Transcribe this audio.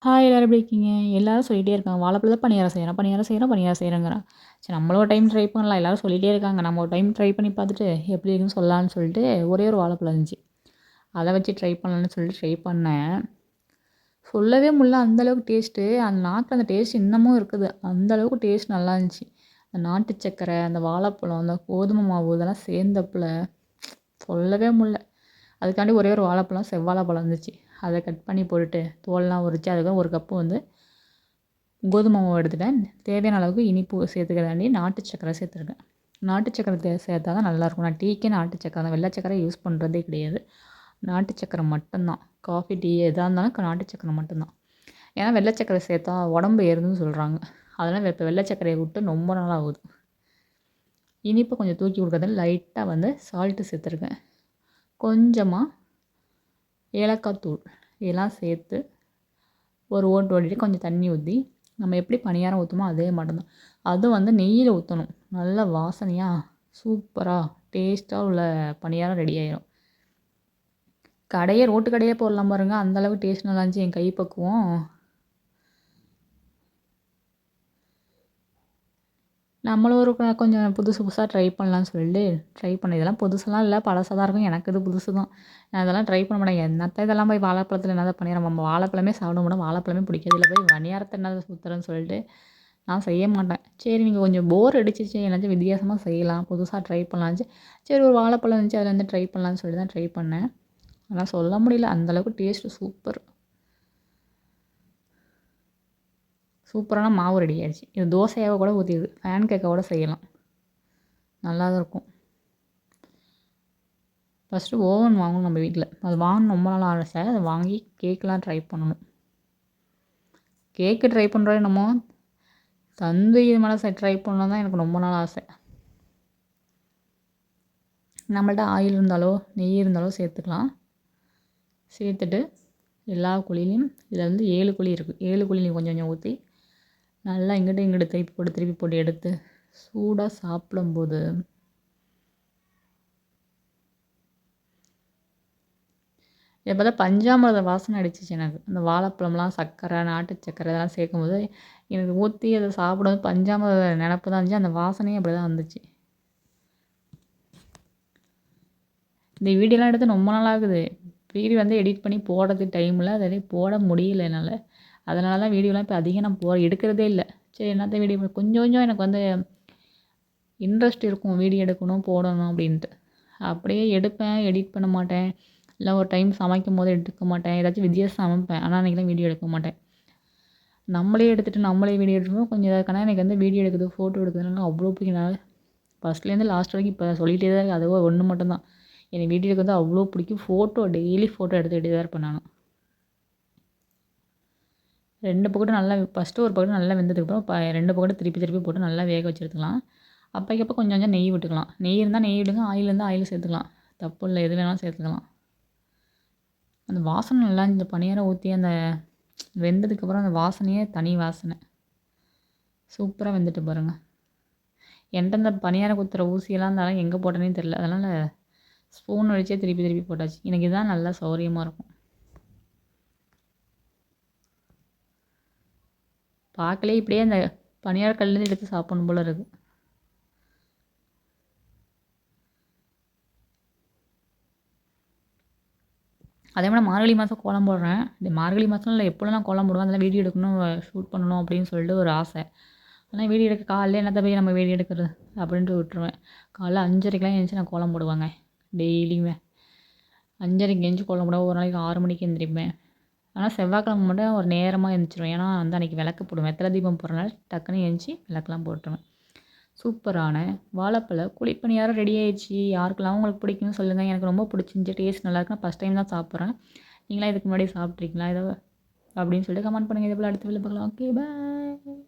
Hi எல்லாரும் எப்படி இருக்கீங்க? எல்லாரும் சொல்லிட்டே இருக்காங்க. வாழைப்பழத்துல பணியாரம் செய்றோம், பணியாரம் செய்றோம், பணியாரம் செய்றோங்கிறான். சரி நம்மளும் ஒரு டைம் ட்ரை பண்ணலாம். எல்லாரும் சொல்லிட்டே இருக்காங்க. நம்ம ஒரு டைம் ட்ரை பண்ணி பார்த்துட்டு எப்படி இருக்குன்னு சொல்லலான்னு சொல்லிட்டு ஒரே ஒரு வாழைப்பழம் இருந்துச்சு. அத வச்சு ட்ரை பண்ணலான்னு சொல்லிட்டு ட்ரை பண்ணேன். சொல்லவே முடியல அந்த அளவுக்கு டேஸ்ட்டு. அந்த நாக்குல அந்த டேஸ்ட் இன்னமும் இருக்குது. அந்த அளவுக்கு டேஸ்ட் நல்லா இருந்துச்சு. அந்த நாட்டு சர்க்கரை, அந்த வாழைப்பழம், அந்த கோதுமை மாவு இதெல்லாம் சேர்ந்தப்புல சொல்லவே முடியல. அதுக்காண்டி ஒரே ஒரு வாழைப்பழம், செவ்வாழைப்பழம் இருந்துச்சு. அத கட் பண்ணி போட்டுட்டு தோல்லாம் உரிச்சு அதுக்கு ஒரு கப்பு வந்து கோதுமை மாவு எடுத்துட்டேன். தேவையான அளவுக்கு இனிப்பு சேர்த்துக்கிறதாண்டி நாட்டு சர்க்கரை சேர்த்துருக்கேன். நாட்டு சர்க்கரை சேர்த்தா தான் நல்லாயிருக்கும். நான் டீக்கே நாட்டு சர்க்கரை தான். வெள்ளை சர்க்கரை யூஸ் பண்ணுறதே கிடையாது. நாட்டு சர்க்கரை மட்டும்தான். காஃபி, டீ எதா இருந்தாலும் நாட்டு சர்க்கரை மட்டும்தான். ஏன்னா வெள்ளை சர்க்கரை சேர்த்தா உடம்பு ஏறுதுன்னு சொல்கிறாங்க. அதனால் இப்போ வெள்ளை சர்க்கரையை விட்டு ரொம்ப நாள் ஆகுது. இனிப்பை கொஞ்சம் தூக்கி கொடுக்கறதுல லைட்டாக வந்து சால்ட்டு சேர்த்துருக்கேன். கொஞ்சமாக ஏலக்காய் தூள் இதெல்லாம் சேர்த்து ஒரு ஓட்டு ஓட்டிட்டு கொஞ்சம் தண்ணி ஊற்றி நம்ம எப்படி பணியாரம் ஊற்றுமோ அதே மட்டும்தான். அதுவும் வந்து நெய்யில் ஊற்றணும். நல்ல வாசனையாக சூப்பராக டேஸ்ட்டாக உள்ள பணியாரம் ரெடி ஆயிரும். ரோட்டு கடையே போடலாம் பாருங்க. அந்தளவுக்கு டேஸ்ட் நல்லா இருந்துச்சு என் கை பக்குவம். நம்மளும் ஒரு கொஞ்சம் புதுசு புதுசாக ட்ரை பண்ணலான்னு சொல்லிட்டு ட்ரை பண்ணேன். இதெல்லாம் புதுசுலாம் இல்லை, பழசாக தான் இருக்கும். எனக்கு இது புதுசு தான். நான் இதெல்லாம் ட்ரை பண்ண மாட்டேன். என்னத்த இதெல்லாம் போய் வாழைப்பழத்தில் என்னதான் பணியாரம் நம்ம வாழைப்பழமே சாப்பிட மாட்டோம். வாழைப்பழமே பிடிக்காது. இதில் போய் பணியாரத்தை என்னது சுற்றுறேன்னு சொல்லிட்டு நான் செய்ய மாட்டேன். சரி நீங்கள் கொஞ்சம் போர் அடிச்சிச்சு, என்னாச்சும் வித்தியாசமாக செய்யலாம், புதுசாக ட்ரை பண்ணலான்னு சரி ஒரு வாழைப்பழம் இருந்துச்சு அதில் வந்து ட்ரை பண்ணலான்னு சொல்லி தான் ட்ரை பண்ணேன். ஆனால் சொல்ல முடியல, அந்தளவுக்கு டேஸ்ட்டு சூப்பர். சூப்பரான மாவு ரெடி ஆயிடுச்சு. இது தோசையாக கூட ஊற்றிடுது, பேன் கேக்கோட செய்யலாம், நல்லா தான் இருக்கும். ஃபஸ்ட்டு ஓவன் வாங்கணும் நம்ம வீட்டில். அது வாங்கணும் ரொம்ப நாள் ஆசை. அதை வாங்கி கேக்கெலாம் ட்ரை பண்ணணும். கேக்கு ட்ரை பண்ணுறோம் என்னமோ தந்து இது மேலே ட்ரை பண்ணணும் தான் எனக்கு ரொம்ப நாள் ஆசை. நம்மள்ட்ட ஆயில் இருந்தாலோ நெய் இருந்தாலோ சேர்த்துக்கலாம். சேர்த்துட்டு எல்லா குழிலையும் இதில் வந்து 7 குழி இருக்குது. 7 குழிலையும் கொஞ்சம் கொஞ்சம் ஊற்றி நல்லா இங்கிட்டு திருப்பி போட்டு எடுத்து சூடாக சாப்பிடும்போது இப்போ தான் பஞ்சாமிர்த வாசனை அடிச்சிச்சு எனக்கு. அந்த வாழைப்பழம்லாம் சர்க்கரை, நாட்டு சர்க்கரை இதெல்லாம் சேர்க்கும்போது எனக்கு ஊற்றி அதை சாப்பிடும்போது பஞ்சாமிர்த நினப்பு தான் இருந்துச்சு. அந்த வாசனையும் அப்படி தான் வந்துச்சு. இந்த வீடியோலாம் எடுத்து ரொம்ப நாள் ஆகுது. வீடியோ வந்து எடிட் பண்ணி போடுறது டைமில் அதை போட முடியல என்னால். அதனால தான் வீடியோலாம் இப்போ அதிகம் நான் எடுக்கிறதே இல்லை. சரி என்னத்த வீடியோ கொஞ்சம் கொஞ்சம் எனக்கு வந்து இன்ட்ரெஸ்ட் இருக்கும் வீடியோ எடுக்கணும் போடணும் அப்படின்ட்டு. அப்படியே எடுப்பேன், எடிட் பண்ண மாட்டேன். இல்லை ஒரு டைம் சமைக்கும் போது எடுக்க மாட்டேன். ஏதாச்சும் வித்தியாசம் சமைப்பேன். ஆனால் அன்றைக்கெலாம் வீடியோ எடுக்க மாட்டேன். நம்மளே எடுத்துகிட்டு நம்மளே வீடியோ எடுக்கணும் கொஞ்சம் எதாவது எனக்கு வந்து வீடியோ எடுக்கிறது ஃபோட்டோ எடுக்கிறதுனால அவ்வளோ பிடிக்கும். நான் ஃபஸ்ட்லேருந்து லாஸ்ட் வரைக்கும் இப்போ சொல்லிகிட்டே தான் இருக்குது. அதுவோ ஒன்று மட்டும்தான் எனக்கு வீடியோ எடுக்கிறது அவ்வளோ பிடிக்கும். டெய்லி ஃபோட்டோ எடுத்துக்கிட்டே தான் இருப்பேன் நான். 2 பக்கட்டும் நல்லா ஃபஸ்ட்டு ஒரு பக்கெட்டு நல்லா வெந்ததுக்கப்புறம் 2 பக்கெட்டும் திருப்பி போட்டு நல்லா வேக வச்சு எடுத்துக்கலாம். அப்போக்கப்போ கொஞ்சம் கொஞ்சம் நெய் விட்டுக்கலாம். நெய் இருந்தால் நெய் விடுங்க, ஆயில் இருந்தால் ஆயில் சேர்த்துக்கலாம். தப்பு இல்லை, எது வேணாலும் சேர்த்துக்கலாம். அந்த வாசனை நல்லா இந்த பணியாரம் ஊற்றி அந்த வெந்ததுக்கப்புறம் அந்த வாசனையே தனி வாசனை. சூப்பராக வெந்துட்டு பாருங்கள். என்கிட்ட இந்த பணியாரம் குத்துற ஊசியெல்லாம் இருந்தாலும் எங்கே போட்டேனே தெரில. அதனால் ஸ்பூன் வச்சே திருப்பி போட்டாச்சு. எனக்கு இதுதான் நல்லா சௌரியமாக இருக்கும். பார்க்கலே இப்படியே அந்த பணியார கல்லேருந்து எடுத்து சாப்பிடணும் போல இருக்குது. அதே மாதிரி மார்கழி மாதம் கோலம் போடுறேன். இந்த மார்கழி மாதம் இல்லை எப்போலாம் கோலம் போடுவேன். அதெல்லாம் வீடியோ எடுக்கணும், ஷூட் பண்ணணும் அப்படின்னு சொல்லிட்டு ஒரு ஆசை. ஆனால் வீடியோ எடுக்க காலையில் என்னத்த போய் நம்ம வீடியோ எடுக்கிறது அப்படின்ட்டு விட்டுருவேன். காலைல 5:30க்கெலாம் எழுந்துச்சி நான் கோலம் போடுவேங்க. டெய்லியுமே 5:30க்கு எழுந்துச்சி கோலம் போடுவேன். ஒரு நாளைக்கு 6 மணிக்கு எழுந்திரிப்பேன். ஆனால் செவ்வாய்க்கிழமை மட்டும் ஒரு நேரமாக எழுந்திரிச்சிருவேன். ஏன்னா வந்து அன்றைக்கி விளக்கு போடுவேன். வெத்தலை தீபம் போடுறனால டக்குன்னு எழுந்துச்சி விளக்கெலாம் போட்டுருவேன். சூப்பரான வாழைப்பழ குழிப்பணியாரம் ரெடி ஆயிடுச்சு. யாருக்கெல்லாம் உங்களுக்கு பிடிக்கும்னு சொல்லுங்கள். எனக்கு ரொம்ப பிடிச்சிருந்துச்சி. டேஸ்ட் நல்லாயிருக்கு. நான் ஃபஸ்ட் டைம் தான் சாப்பிட்றேன். நீங்களாம் இதுக்கு முன்னாடி சாப்பிட்ருக்கீங்களா? அப்படின்னு சொல்லிட்டு கமெண்ட் பண்ணுங்கள். இதே போல் அடுத்த வீடியோவில் பார்க்கலாம். Okay bye.